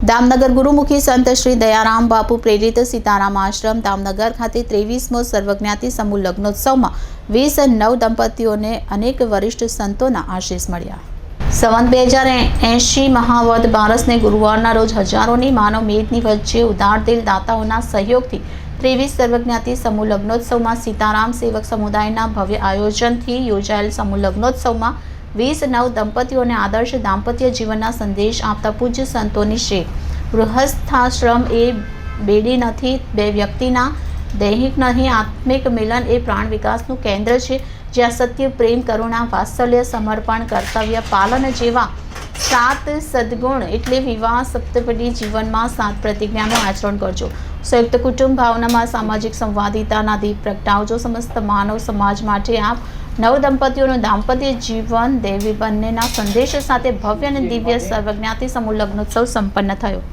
દામનગર ગુરુમુખી સંત શ્રી દયારામ બાપુ પ્રેરિત સીતારામ આશ્રમ દામનગર ખાતે 23મો સર્વજ્ઞાતિ સમૂહ લગ્નોત્સવમાં 29 દંપતીઓને અનેક વરિષ્ઠ સંતોના આશીષ મળ્યા। સંવત 2080 મહાવદ બારસને ગુરુવારના રોજ હજારોની માનવ મેદની વચ્ચે ઉદાર દિલ દાતાઓના સહયોગથી 23 સર્વજ્ઞાતિ સમૂહ લગ્નોત્સવમાં સીતારામ સેવક સમુદાયના ભવ્ય આયોજનથી યોજાયેલ સમૂહ લગ્નોત્સવમાં 29 દંપતીઓને આદર્શ દાંપત્ય જીવનના સંદેશ આપતા પૂજ્ય સંતોની શ્રેષ્ઠ ગૃહસ્થાશ્રમ એ બેડી નથી, બે વ્યક્તિના દૈહિક નહીં, આત્મિક મિલન એ પ્રાણ વિકાસનું કેન્દ્ર છે, જ્યાં સત્ય, પ્રેમ, કરુણા, વાત્સલ્ય, સમર્પણ, કર્તવ્ય પાલન જેવા 7 સદગુણ એટલે વિવાહ સપ્તપદી જીવનમાં 7 પ્રતિજ્ઞાનું આચરણ કરજો। સંયુક્ત કુટુંબ ભાવનામાં સામાજિક સંવાદિતાના દીપ પ્રગટાવજો। સમસ્ત માનવ સમાજ માટે આપ નવ દંપતીઓનું દાંપત્ય જીવન દેવી બંનેના સંદેશ સાથે ભવ્ય અને દિવ્ય સર્વજ્ઞાતિ સમૂહ લગ્નોત્સવ સંપન્ન થયો।